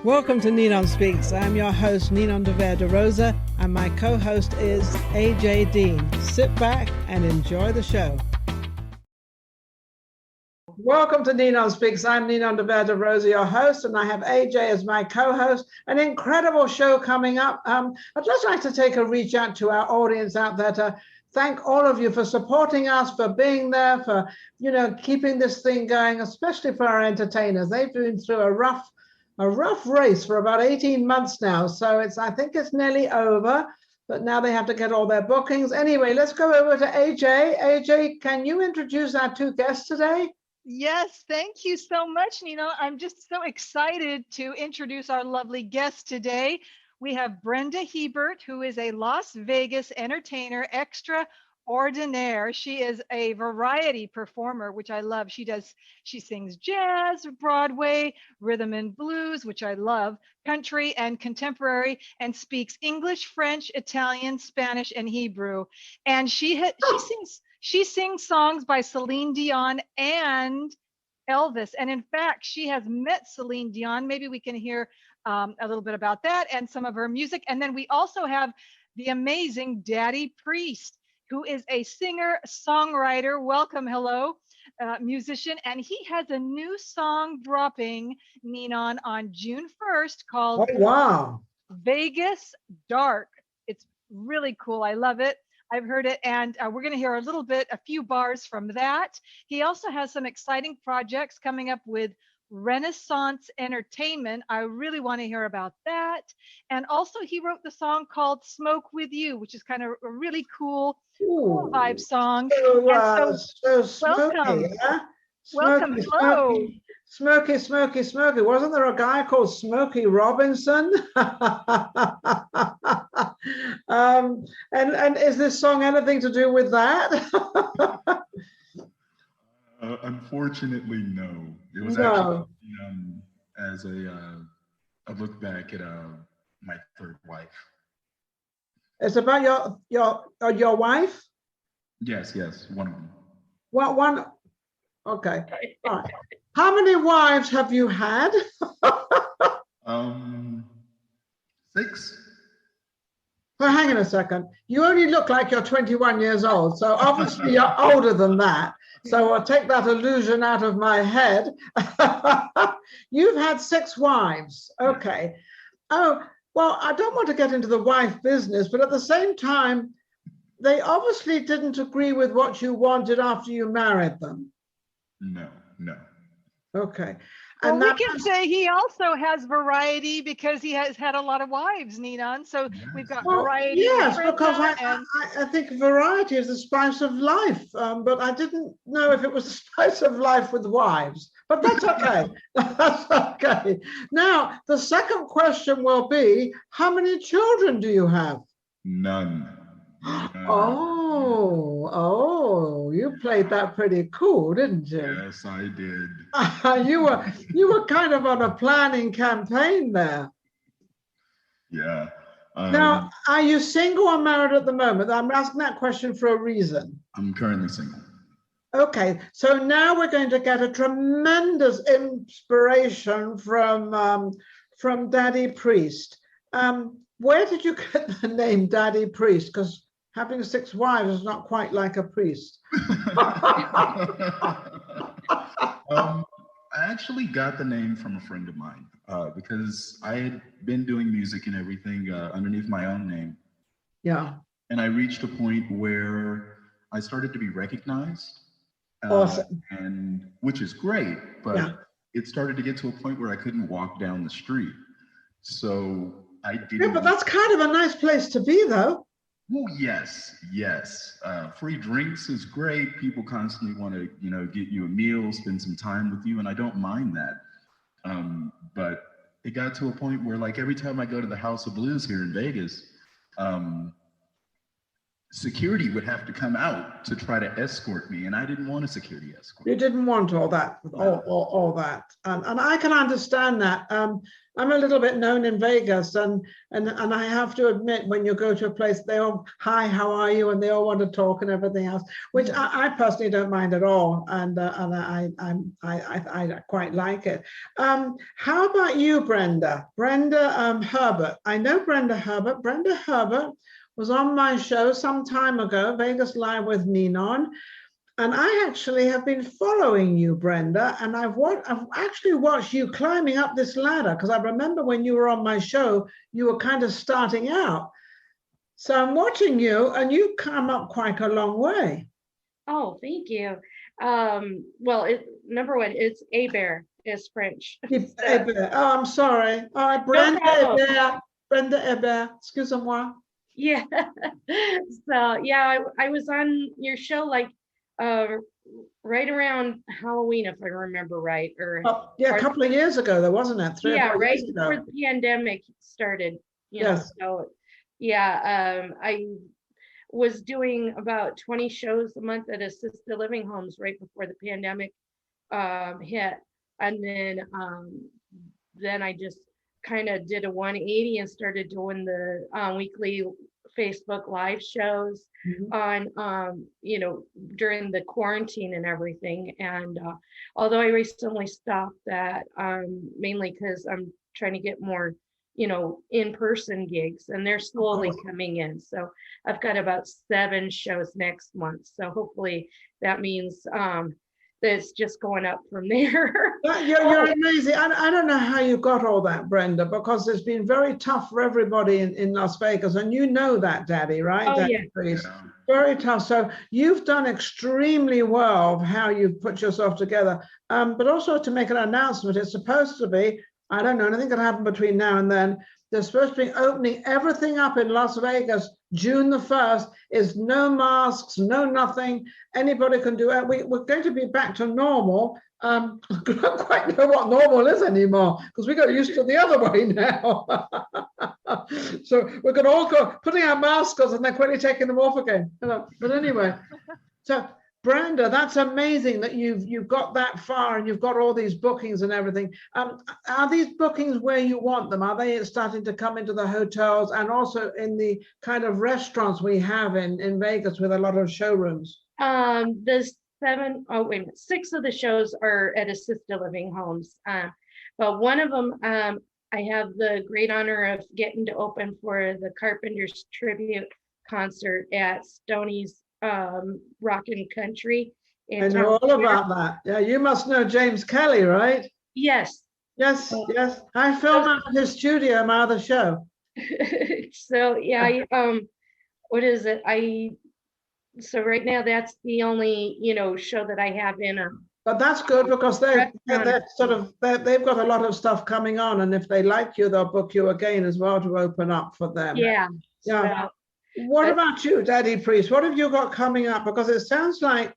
Welcome to Ninon Speaks. I'm your host, Ninon de Rosa, and my co-host is AJ Dean. Sit back and enjoy the show. Welcome to Ninon Speaks. I'm Ninon de Rosa, your host, and I have AJ as my co-host. An incredible show coming up. I'd just like to take a reach out to our audience out there to thank all of you for supporting us, for being there, for keeping this thing going, especially for our entertainers. They've been through a rough race for about 18 months now. So I think it's nearly over, but now they have to get all their bookings. Anyway, let's go over to AJ. AJ, can you introduce our two guests today? Yes, thank you so much, Nino. I'm just so excited to introduce our lovely guest today. We have Brenda Herbert, who is a Las Vegas entertainer extraordinaire. She is a variety performer, which I love. She sings jazz, Broadway, rhythm and blues, which I love, country and contemporary, and speaks English, French, Italian, Spanish, and Hebrew. And she sings songs by Celine Dion and Elvis. And in fact, she has met Celine Dion. Maybe we can hear a little bit about that and some of her music. And then we also have the amazing Daddy Priest, who is a singer, songwriter, hello, musician. And he has a new song dropping, Ninon, on June 1st called Vegas Dark. It's really cool. I love it. I've heard it, and we're going to hear a few bars from that. He also has some exciting projects coming up with Renaissance Entertainment. I really want to hear about that. And also he wrote the song called Smoke With You, which is kind of a really cool vibe song. So smoky, welcome. Huh? Welcome, hello. Smoky. Wasn't there a guy called Smokey Robinson? And is this song anything to do with that? Unfortunately, no. It was actually as a look back at my third wife. It's about your wife? Yes, one of them. Well, one. Okay. All right. How many wives have you had? 6. Well, hang on a second. You only look like you're 21 years old, so obviously you're older than that. So I'll take that illusion out of my head. You've had 6 wives. Okay. Oh, well, I don't want to get into the wife business, but at the same time, they obviously didn't agree with what you wanted after you married them. No. Okay. And well, we can say he also has variety because he has had a lot of wives, Ninon. So we've got variety. Yes, because I think variety is the spice of life. But I didn't know if it was the spice of life with wives. But that's okay. That's okay. Now, the second question will be, how many children do you have? None. Oh, you played that pretty cool, didn't you? Yes, I did. You were kind of on a planning campaign there. Yeah. Now, are you single or married at the moment? I'm asking that question for a reason. I'm currently single. Okay, so now we're going to get a tremendous inspiration from Daddy Priest. Where did you get the name Daddy Priest? Because having 6 wives is not quite like a priest. I actually got the name from a friend of mine because I had been doing music and everything underneath my own name. Yeah. And I reached a point where I started to be recognized. Awesome. And which is great, but it started to get to a point where I couldn't walk down the street. So I didn't. Yeah, but that's kind of a nice place to be, though. Well, yes. Free drinks is great. People constantly want to, get you a meal, spend some time with you, and I don't mind that. But it got to a point where, like, every time I go to the House of Blues here in Vegas, security would have to come out to try to escort me, and I didn't want a security escort. You didn't want all that, all that, and I can understand that. I'm a little bit known in Vegas, and I have to admit, when you go to a place, they all, hi, how are you, and they all want to talk and everything else, which I personally don't mind at all, and I quite like it. How about you, Brenda? Brenda Herbert. I know Brenda Herbert. Brenda Herbert was on my show some time ago, Vegas Live with Ninon. And I actually have been following you, Brenda, and I've actually watched you climbing up this ladder, because I remember when you were on my show, you were kind of starting out. So I'm watching you, and you've come up quite a long way. Oh, thank you. Well, number one, it's Hebert, is French. Hebert. Oh, I'm sorry. All right, Brenda Hebert. Brenda Hebert, excusez-moi. Yeah. So yeah, I was on your show like right around Halloween, if I remember right, or yeah, a couple of years ago, though, wasn't it? 3 or 4 right years ago. before the pandemic started. You Yes. know, so yeah, I was doing about 20 shows a month at assisted living homes right before the pandemic hit, and then I just kind of did a 180 and started doing the weekly Facebook live shows on you know, during the quarantine and everything. And although I recently stopped that, mainly because I'm trying to get more, you know, in-person gigs, and they're slowly coming in. So I've got about 7 shows next month, so hopefully that means it's just going up from there. You're amazing. I don't know how you got all that, Brenda, because it's been very tough for everybody in Las Vegas, and you know that, Daddy, right? Oh, Daddy, yeah. Very tough. So you've done extremely well how you've put yourself together. But also, to make an announcement, it's supposed to be, I don't know, anything can happen between now and then. They're supposed to be opening everything up in Las Vegas June the 1st. Is no masks, no nothing. Anybody can do it. We're going to be back to normal. I don't quite know what normal is anymore, because we got used to the other way now. So we're going to all go putting our masks on and then quickly taking them off again. But anyway, so Brenda, that's amazing that you've got that far and you've got all these bookings and everything. Are these bookings where you want them? Are they starting to come into the hotels and also in the kind of restaurants we have in Vegas with a lot of showrooms? There's 6 of the shows are at assisted living homes. But one of them, I have the great honor of getting to open for the Carpenters tribute concert at Stoney's Rockin' Country. I know all about that. Yeah, you must know James Kelly, right? Yes. Yes, yes. I filmed at his studio, my other show. So yeah, what is it? So right now that's the only, you know, show that I have in a. But that's good, because they've got a lot of stuff coming on, and if they like you, they'll book you again as well to open up for them. Yeah. Yeah. What about you, Daddy Priest? What have you got coming up? Because it sounds like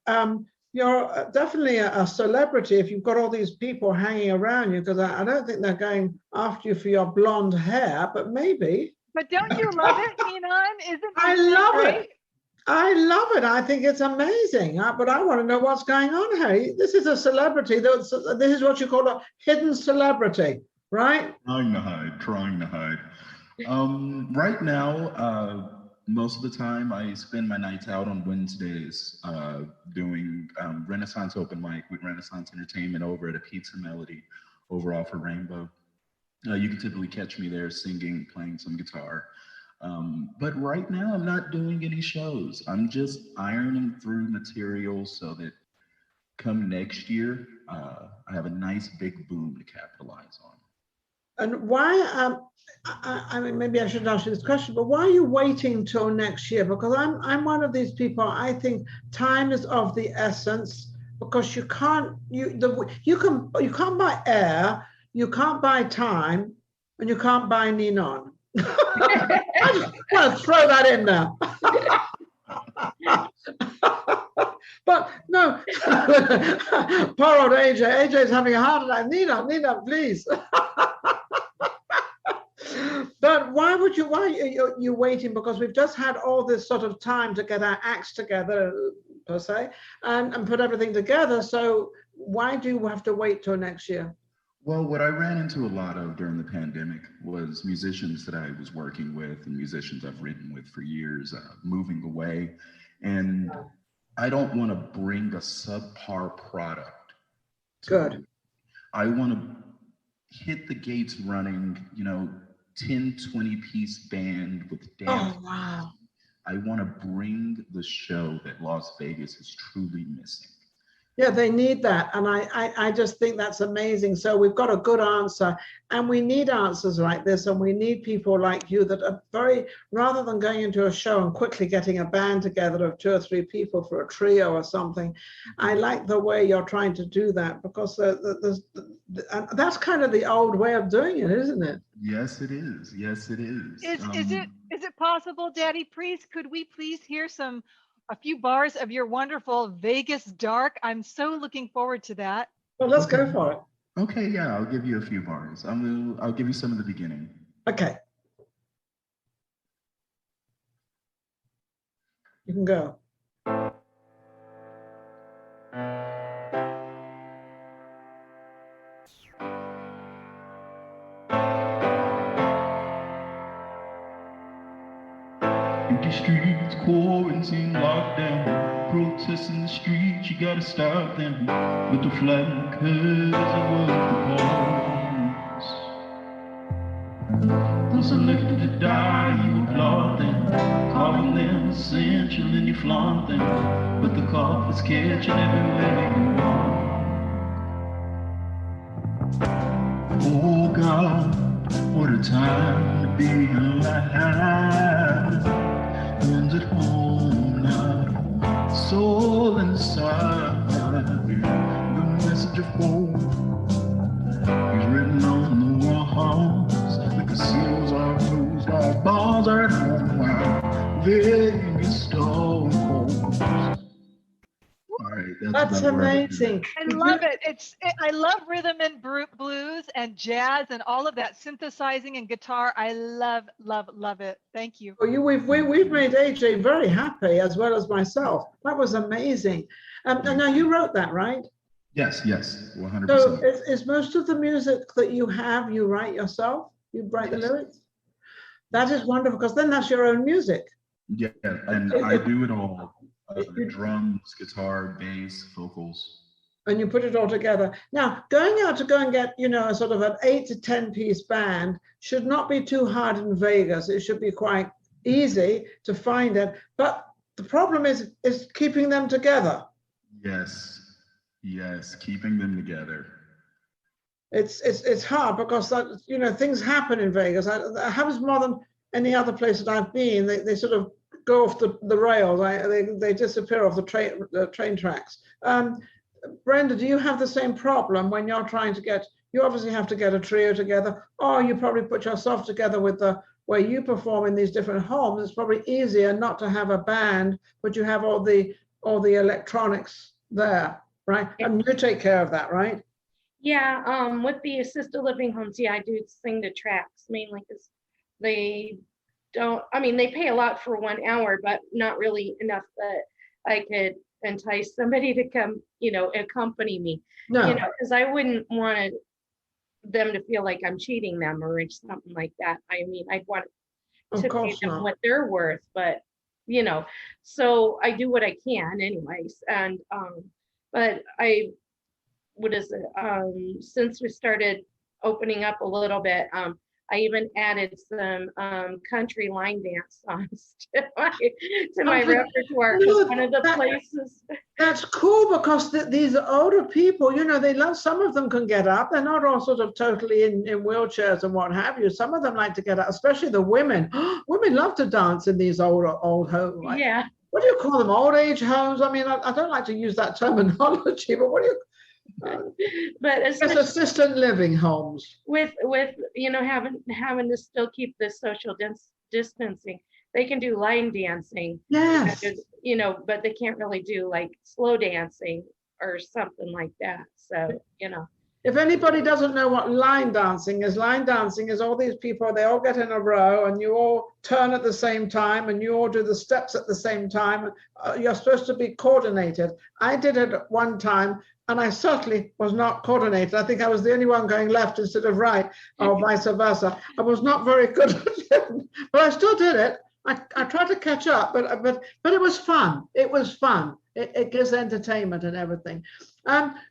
you're definitely a celebrity if you've got all these people hanging around you, because I don't think they're going after you for your blonde hair, but maybe. But don't you love it, Ninon? Isn't it? I love it. I love it. I think it's amazing. But I want to know what's going on here. This is a celebrity. This is what you call a hidden celebrity, right? Trying to hide. Right now, most of the time I spend my nights out on Wednesdays doing Renaissance open mic with Renaissance Entertainment over at a Pizza Melody over off of Rainbow. You can typically catch me there singing, playing some guitar. But right now I'm not doing any shows. I'm just ironing through material so that come next year, I have a nice big boom to capitalize on. And why, I mean, maybe I shouldn't ask you this question, but why are you waiting till next year? Because I'm one of these people, I think time is of the essence, because you can't buy air, you can't buy time, and you can't buy Ninon. I just want to throw that in there. But no, poor old AJ. AJ is having a heart attack. Ninon, please. But why are you waiting? Because we've just had all this sort of time to get our acts together, per se, and put everything together. So why do you have to wait till next year? Well, what I ran into a lot of during the pandemic was musicians that I was working with and musicians I've written with for years moving away. And I don't want to bring a subpar product to Good. I want to hit the gates running, 10, 20 piece band with dance. Oh, wow. I want to bring the show that Las Vegas is truly missing. Yeah, they need that. And I just think that's amazing. So we've got a good answer, and we need answers like this. And we need people like you that are rather than going into a show and quickly getting a band together of 2 or 3 people for a trio or something. I like the way you're trying to do that, because that's kind of the old way of doing it, isn't it? Yes, it is. Yes, it is. Is it possible, Daddy Priest, could we please hear a few bars of your wonderful Vegas Dark? I'm so looking forward to that. Well, let's go for it. Okay, yeah, I'll give you a few bars. I'll give you some of the beginning. Okay. You can go. Empty streets, quarantine, lockdown, protests in the streets, you gotta stop them with the flag, cause it was the cause. Those elected to die, you applaud them, calling them essential and you flaunt them, but the cough is catching everywhere you walk. Oh God, what a time to be alive. Hands at home now, soul inside. The message of hope is written on the walls. The casinos are closed, our bars are at home now. Vegas stone cold. All right, that's amazing. I love it. I love rhythm and blues and jazz and all of that synthesizing and guitar. I love it. Thank you. Well, we've made AJ very happy, as well as myself. That was amazing. And now you wrote that, right? Yes, 100%. So is most of the music that you write yourself? You write the lyrics? That is wonderful, because then that's your own music. Yeah, and I do it all. Drums, guitar, bass, vocals. And you put it all together. Now, going out to go and get, a sort of an 8 to 10 piece band should not be too hard in Vegas. It should be quite easy to find it. But the problem is keeping them together. Yes, keeping them together. It's hard because things happen in Vegas. It happens more than any other place that I've been. They sort of go off the rails. They disappear off the train tracks. Brenda, do you have the same problem when you're trying to you obviously have to get a trio together, or you probably put yourself together with where you perform in these different homes. It's probably easier not to have a band, but you have all the electronics there, right? And you take care of that, right? Yeah, with the assisted living homes, I do sing the tracks mainly because they pay a lot for 1 hour, but not really enough that I could entice somebody to come, accompany me. No. Because I wouldn't want them to feel like I'm cheating them or something like that. I'd want to pay them what they're worth, but so I do what I can anyways. And but since we started opening up a little bit, I even added some country line dance songs to my repertoire. One of the places. That's cool, because these older people, they love. Some of them can get up. They're not all sort of totally in wheelchairs and what have you. Some of them like to get up, especially the women. Women love to dance in these old homes. Like, yeah. What do you call them? Old age homes? I mean, I don't like to use that terminology, but what do you? But it's assisted living homes with having to still keep this social distancing. They can do line dancing, yes, but they can't really do like slow dancing or something like that. So If anybody doesn't know what line dancing is all these people, they all get in a row and you all turn at the same time and you all do the steps at the same time. You're supposed to be coordinated. I did it one time and I certainly was not coordinated. I think I was the only one going left instead of right, or vice versa. I was not very good at it, but I still did it. I tried to catch up, but it was fun. It was fun. It gives entertainment and everything.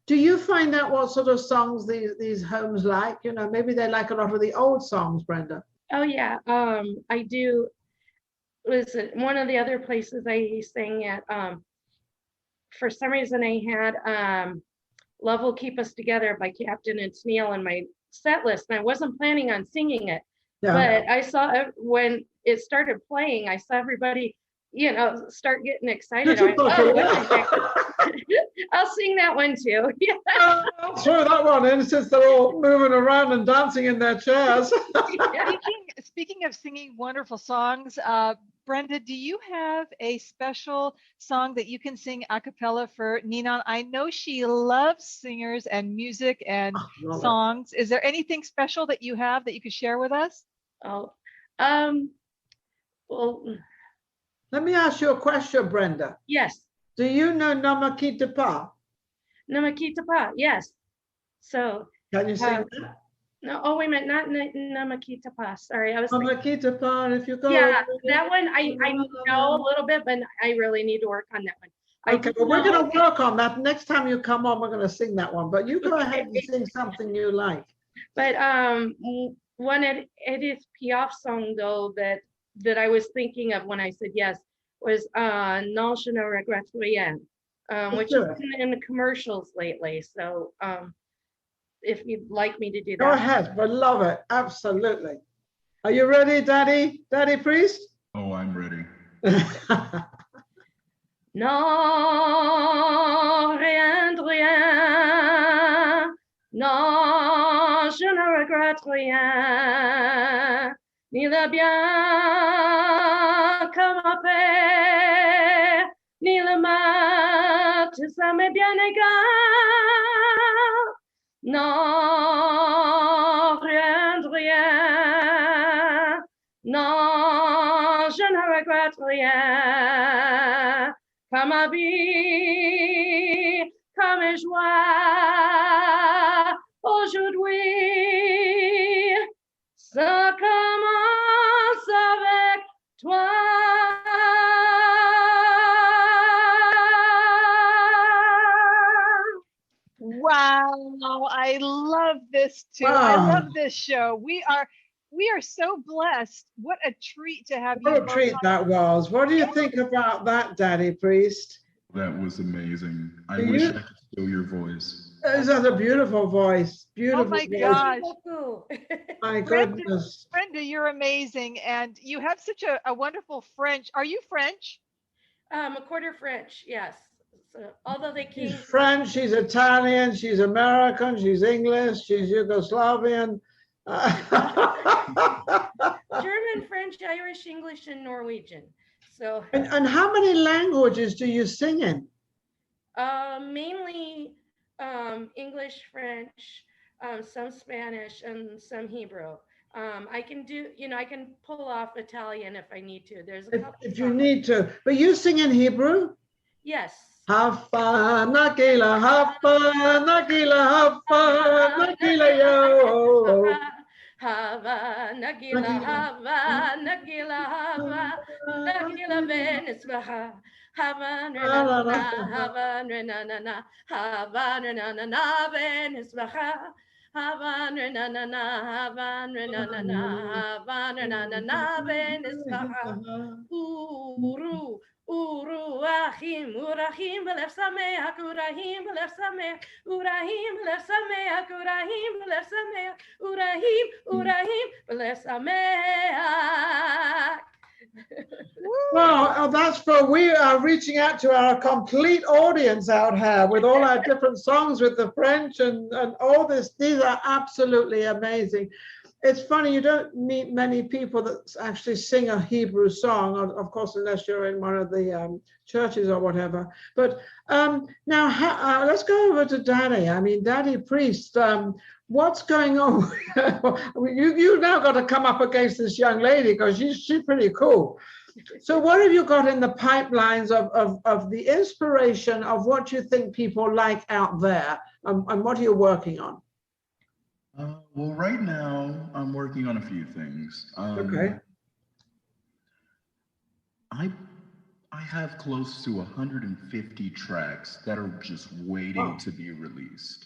Do you find out what sort of songs these homes like? You know, maybe they like a lot of the old songs, Brenda. Oh yeah, I do. Listen, one of the other places I sang at, for some reason I had Love Will Keep Us Together by Captain and Tennille in my set list, and I wasn't planning on singing it. Yeah. But I saw when it started playing, I saw everybody, you know, start getting excited. I went, oh, I'll sing that one too. Yeah. I'll throw that one in since they're all moving around and dancing in their chairs. Speaking of singing wonderful songs, Brenda, do you have a special song that you can sing a cappella for Ninon? I know she loves singers and music and songs. Is there anything special that you have that you could share with us? Oh, well, let me ask you a question, Brenda. Yes. Do you know Ne me quitte pas? Ne me quitte pas, yes. So. Can you sing that? No, oh wait a minute, not Ne me quitte pas. Sorry, I was. Ne me quitte pas, if you go. Yeah, that one I know a little bit, but I really need to work on that one. Okay, well, we're going to work on that. Next time you come on, we're going to sing that one. But you go ahead and sing something you like. But one Edith Piaf song though that I was thinking of when I said yes was Non je ne regrette rien, which has been in the commercials lately. So if you'd like me to do that. Go ahead, we love it. Absolutely. Are you ready, Daddy Priest? Oh, I'm ready. Non, rien de rien. Non, je ne regrette rien. Ni le bien comme ma paix, ni le mal, tout ça m'est bien égal. Non, rien de rien. Non, je ne regrette rien. Comme ma vie, comme mes joies, aujourd'hui, ça commence avec toi. Wow, I love this too. Wow. I love this show. We are so blessed. What a treat to have you. What a treat that was. What do you think about that, Daddy Priest? That was amazing. I wish I could steal your voice. That's a beautiful voice. Beautiful. Oh my gosh. My goodness. Brenda, you're amazing. And you have such a wonderful French. Are you French? A quarter French, yes. So, although they came. She's French, she's Italian, she's American, she's English, she's Yugoslavian. German, French, Irish, English, and Norwegian. So. And how many languages do you sing in? Mainly English, French, some Spanish, and some Hebrew. I can do, I can pull off Italian if I need to. There's a couple. If you need to, but you sing in Hebrew? Yes. Hafa Nagila, Hafa Nagila, Hafa Nagila yo. Hava Nagila, Hava Nagila, Hava Nagila Venisbaha. Hava Renana, Hava Renana, Hava Renana Venisbaha. Hava Renana, Hava Renana, Hava Renana Venisbaha. Uru. Urahim, Urahim, Belef Sameach, Urahim, Belef Sameach, Urahim, Belef Sameach, Urahim, Belef Sameach, Urahim, Urahim, Belef Sameach. Well, that's for we are reaching out to our complete audience out here with all our different songs with the French and all this. These are absolutely amazing. it's funny, you don't meet many people that actually sing a Hebrew song, of course, unless you're in one of the churches or whatever. But now let's go over to Daddy. I mean, Daddy Priest, what's going on? You now got to come up against this young lady because she's pretty cool. So what have you got in the pipelines of the inspiration of what you think people like out there, and what are you working on? Well, right now I'm working on a few things. Okay. I have close to 150 tracks that are just waiting to be released.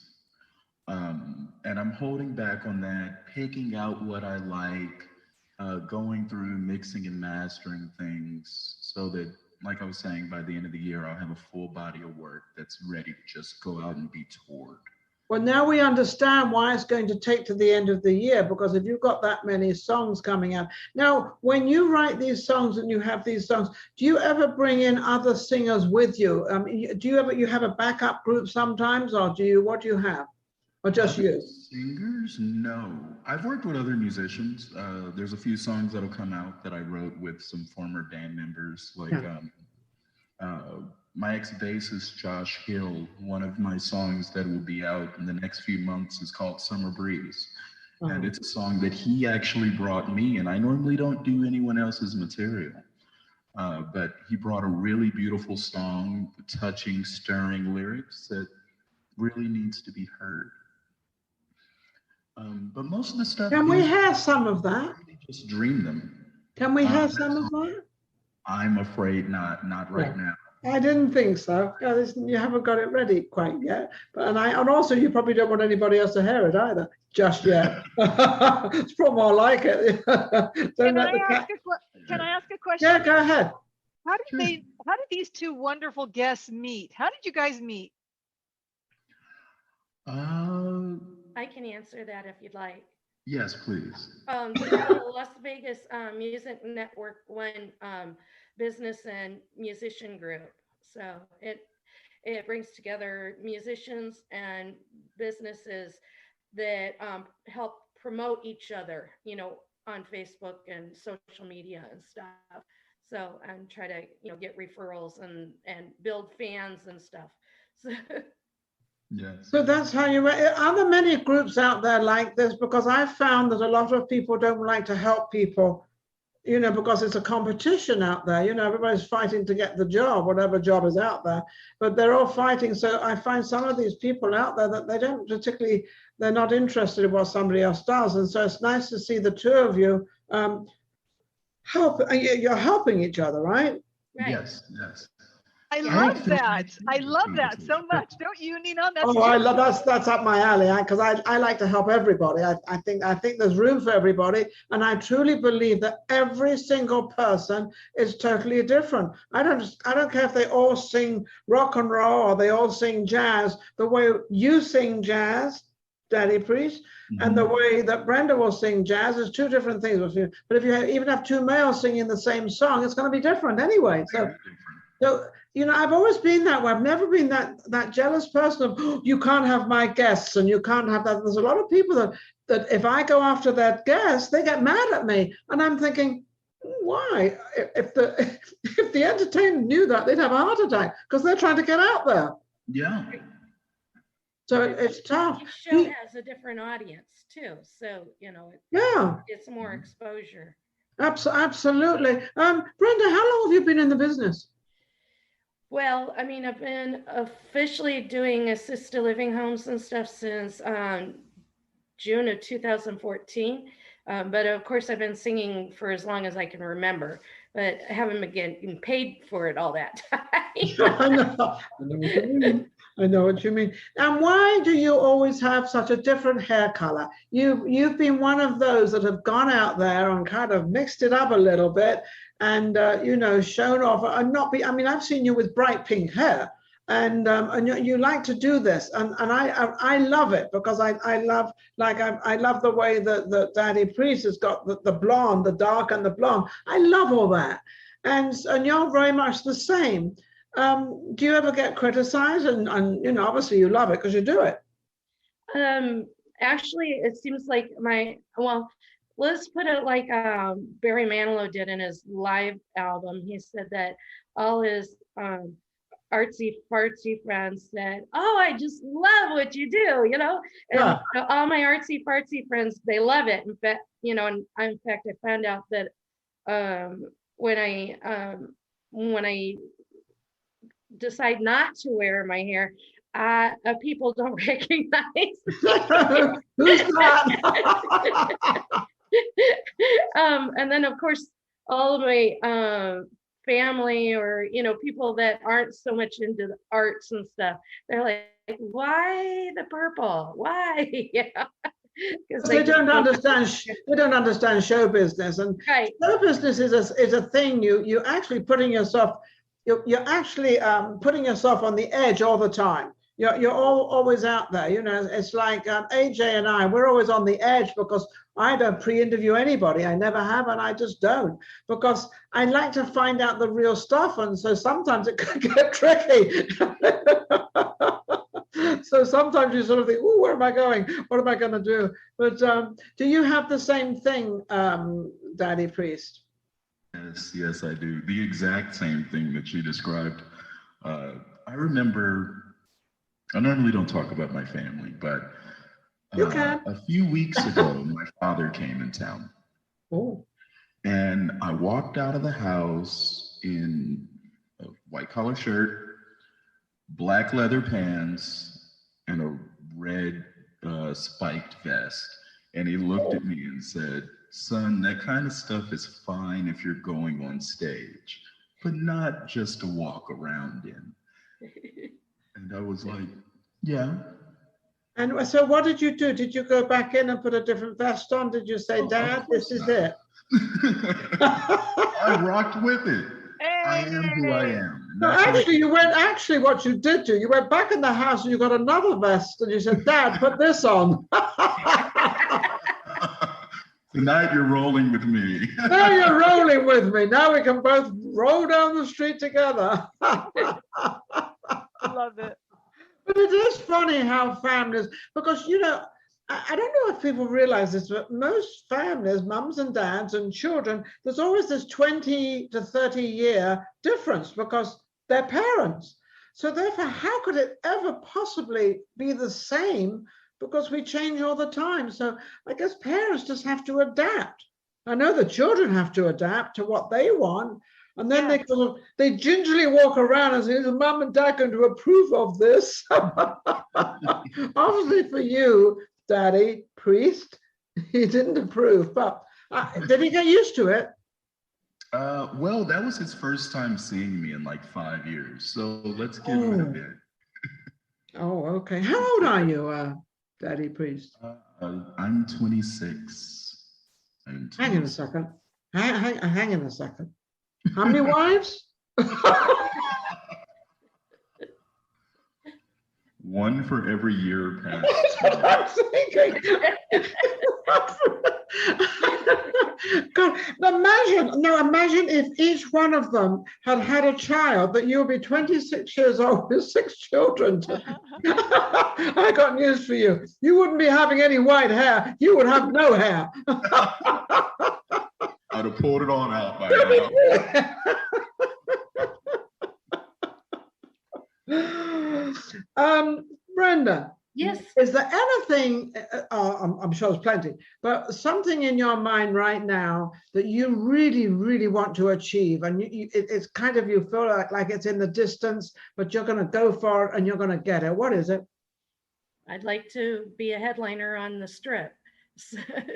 And I'm holding back on that, picking out what I like, going through mixing and mastering things so that, like I was saying, by the end of the year, I'll have a full body of work that's ready to just go out and be toured. Well, now we understand why it's going to take to the end of the year, because if you've got that many songs coming out. Now, when you write these songs and you have these songs, do you ever bring in other singers with you? Do you have a backup group sometimes, or what do you have? Or just you? Singers? No. I've worked with other musicians. There's a few songs that'll come out that I wrote with some former band members, like my ex-bassist Josh Hill. One of my songs that will be out in the next few months is called Summer Breeze. And it's a song that he actually brought me, and I normally don't do anyone else's material. But he brought a really beautiful song, touching, stirring lyrics that really needs to be heard. But most of the stuff. Can we hear some of that? Really just dream them. Can we hear some of that? I'm afraid not right now. I didn't think so. You haven't got it ready quite yet. But and also you probably don't want anybody else to hear it either just yet. It's probably more like it. Can I ask a question? Yeah, go ahead. How did these two wonderful guests meet? How did you guys meet? I can answer that if you'd like. Yes, please. The Las Vegas Music Network One business and musician group. So it brings together musicians and businesses that help promote each other, on Facebook and social media and stuff. So and try to get referrals and build fans and stuff. So. Yes. So that's how you. Are there many groups out there like this? Because I've found that a lot of people don't like to help people, because it's a competition out there. Everybody's fighting to get the job, whatever job is out there, but they're all fighting. So I find some of these people out there that they're not interested in what somebody else does. And so it's nice to see the two of you help. You're helping each other, right? Right. Yes. I love that. I love that so much. Don't you, Ninon? I love that's up my alley. Because I like to help everybody. I think there's room for everybody, and I truly believe that every single person is totally different. I don't care if they all sing rock and roll or they all sing jazz. The way you sing jazz, Daddy Priest, and the way that Brenda will sing jazz is two different things. But if you even have two males singing the same song, it's going to be different anyway. So I've always been that way. I've never been that jealous person of, you can't have my guests and you can't have that. There's a lot of people that if I go after their guests, they get mad at me. And I'm thinking, why? If the entertainer knew that, they'd have a heart attack because they're trying to get out there. Yeah. So it's tough. Each show has a different audience too. So, it's more exposure. Absolutely. Brenda, how long have you been in the business? Well, I mean, I've been officially doing assisted living homes and stuff since June of 2014. But of course, I've been singing for as long as I can remember, but I haven't been getting paid for it all that time. I know what you mean. And why do you always have such a different hair color? You've been one of those that have gone out there and kind of mixed it up a little bit and shown off and not be. I mean, I've seen you with bright pink hair, and you like to do this, and I love it because I love the way that Daddy Priest has got the blonde, the dark and the blonde. I love all that, and you're very much the same. Do you ever get criticized? And obviously you love it because you do it. actually, it seems like let's put it like Barry Manilow did in his live album. He said that all his artsy fartsy friends said, "Oh, I just love what you do," you know, and all my artsy fartsy friends, they love it. In fact, you know, and in fact, I found out that when I decide not to wear my hair, people don't recognize Who's that? And then of course all of my family, or you know, people that aren't so much into the arts and stuff, they're like, why the purple, why? Yeah, because they don't understand. They don't understand show business, and right. Show business is a thing. You actually putting yourself. You're actually putting yourself on the edge all the time. You're always out there. You know, it's like AJ and I. We're always on the edge because I don't pre-interview anybody. I never have, and I just don't, because I like to find out the real stuff, and so sometimes it can get tricky. So sometimes you sort of think, "Oh, where am I going? What am I going to do?" But do you have the same thing, Daddy Priest? Yes, I do. The exact same thing that you described. I remember, I normally don't talk about my family, but a few weeks ago, my father came in town. Oh. And I walked out of the house in a white collar shirt, black leather pants, and a red spiked vest. And he looked at me and said, "Son, that kind of stuff is fine if you're going on stage, but not just to walk around in." And I was like, yeah. And so what did you do? Did you go back in and put a different vest on? Did you say, "Dad, this is it"? I rocked with it. I am who I am. No, actually, what you did do, you went back in the house and you got another vest and you said, "Dad, put this on." Tonight you're rolling with me. Now you're rolling with me. Now we can both roll down the street together. Love it. But it is funny how families, because, you know, I don't know if people realize this, but most families, mums and dads and children, there's always this 20 to 30 year difference because they're parents. So therefore, how could it ever possibly be the same? Because we change all the time. So I guess parents just have to adapt. I know the children have to adapt to what they want. And then they gingerly walk around and say, "Is Mum and Dad going to approve of this?" Obviously for you, Daddy Priest, he didn't approve, but did he get used to it? Well, that was his first time seeing me in like 5 years. So let's give him a bit. Oh, okay. How old are you, Daddy Priest? I'm 26. Hang in a second. Hang in a second. How many wives? One for every year past. I'm thinking. God, imagine if each one of them had a child, that you'll be 26 years old with 6 children. I got news for you. You wouldn't be having any white hair. You would have no hair. I'd have pulled it on out by now. Brenda. Yes. Is there anything, I'm sure there's plenty, but something in your mind right now that you really, really want to achieve, and it's kind of, you feel like it's in the distance, but you're going to go for it and you're going to get it? What is it? I'd like to be a headliner on the Strip.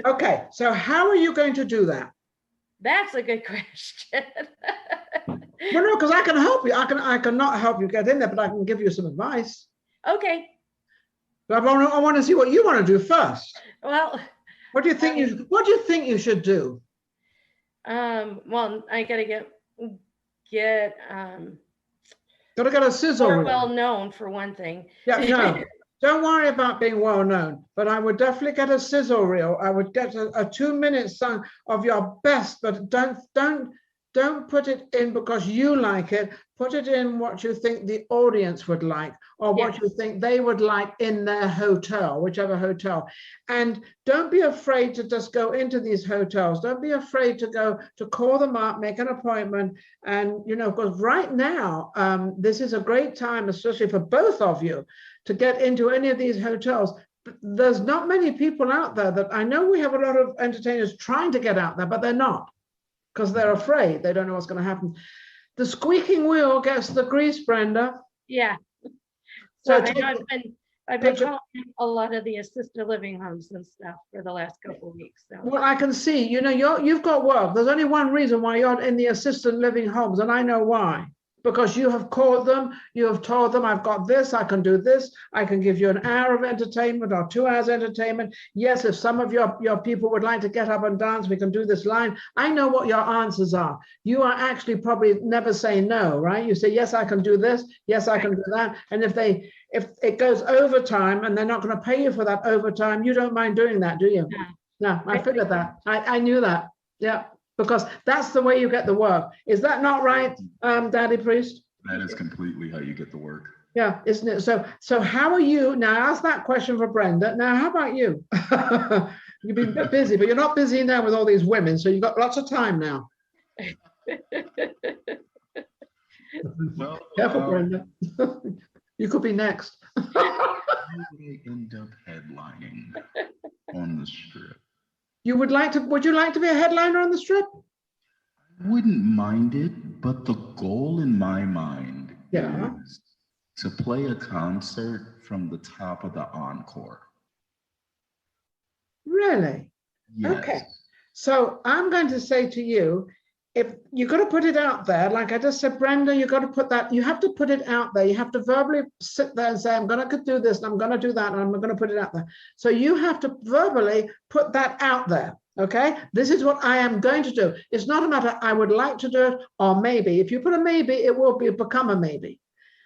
Okay, so how are you going to do that? That's a good question. Well, no, because I can help you. I cannot help you get in there, but I can give you some advice. Okay. But I want to see what you want to do first. Well, what do you think you should do? Well, I gotta get a sizzle more reel. well known, for one thing. Yeah, no. Don't worry about being well known, but I would definitely get a sizzle reel. I would get a 2-minute song of your best, but don't don't put it in because you like it. Put it in what you think the audience would like, or what you think they would like in their hotel, whichever hotel. And don't be afraid to just go into these hotels. Don't be afraid to go to call them up, make an appointment. And, you know, because right now, this is a great time, especially for both of you, to get into any of these hotels. There's not many people out there that I know. We have a lot of entertainers trying to get out there, but they're not, because they're afraid. They don't know what's going to happen. The squeaking wheel gets the grease, Brenda. Yeah. So I've been calling a lot of the assisted living homes and stuff for the last couple of weeks. So. Well, I can see, you know, you've got work. There's only one reason why you're in the assisted living homes, and I know why. Because you have called them, you have told them, I've got this, I can do this, I can give you an hour of entertainment or 2 hours entertainment. Yes, if some of your people would like to get up and dance, we can do this line. I know what your answers are. You are actually probably never say no, right? You say, yes, I can do this, yes, I can do that. And if it goes overtime and they're not going to pay you for that overtime, you don't mind doing that, do you? No, I figured that. I knew that. Yeah. Because that's the way you get the work. Is that not right, Daddy Priest? That is completely how you get the work. Yeah, isn't it? So how are you? Now, I asked that question for Brenda. Now, how about you? You've been a bit busy, but you're not busy now with all these women, so you've got lots of time now. Well, Careful, Brenda. You could be next. I end up headlining on the Strip. Would you like to be a headliner on the Strip? I wouldn't mind it, but the goal in my mind is to play a concert from the top of the encore. Really? Yes. Okay. So I'm going to say to you, if you've got to put it out there, like I just said, Brenda, you have to put it out there. You have to verbally sit there and say, I'm going to do this, and I'm going to do that, and I'm going to put it out there. So you have to verbally put that out there. Okay, this is what I am going to do. It's not a matter I would like to do it or maybe. If you put a maybe, it will become a maybe.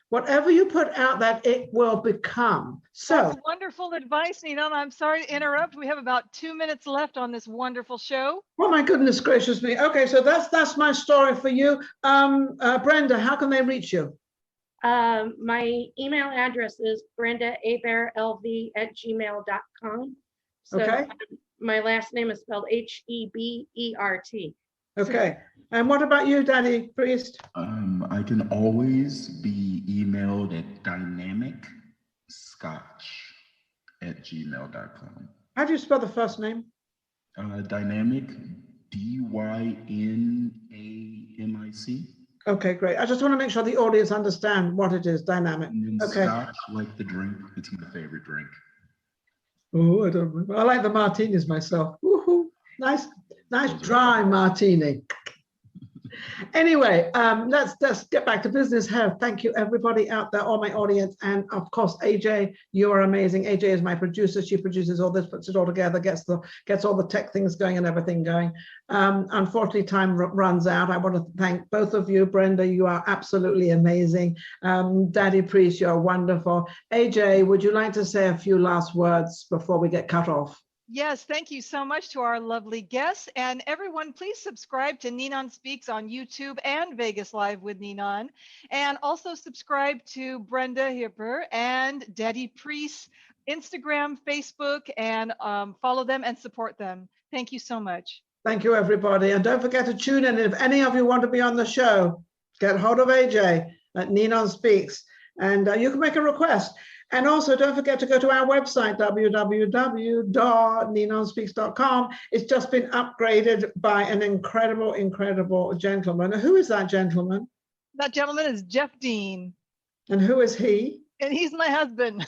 Whatever you put out there, it will become. So that's wonderful advice, Ninon. I'm sorry to interrupt. We have about 2 minutes left on this wonderful show. Oh my goodness gracious me. Okay, so that's my story for you. Brenda, how can they reach you? My email address is brendahebertlv@gmail.com. So Okay. My last name is spelled Hebert. Okay. And what about you, Daddy Priest? I can always be emailed at dynamicscotch@gmail.com. How do you spell the first name? Dynamic, DYNAMIC. Okay, great. I just want to make sure the audience understand what it is, dynamic. And Okay. Scotch, like the drink, it's my favorite drink. Oh, I like the martinis myself. Woohoo. Nice dry martini. Anyway, let's get back to business here. Thank you, everybody out there, all my audience, and of course, AJ, you are amazing. AJ is my producer. She produces all this, puts it all together, gets all the tech things going and everything going. Unfortunately, time runs out. I want to thank both of you. Brenda, you are absolutely amazing. Daddy Priest, you're wonderful. AJ, would you like to say a few last words before we get cut off? Yes, thank you so much to our lovely guests. And everyone, please subscribe to Ninon Speaks on YouTube and Vegas Live with Ninon. And also subscribe to Brenda Herbert and Daddy Priest, Instagram, Facebook, and follow them and support them. Thank you so much. Thank you, everybody. And don't forget to tune in. If any of you want to be on the show, get hold of AJ at Ninon Speaks. And you can make a request. And also, don't forget to go to our website, www.ninonspeaks.com. It's just been upgraded by an incredible, incredible gentleman. Who is that gentleman? That gentleman is Jeff Dean. And who is he? And he's my husband.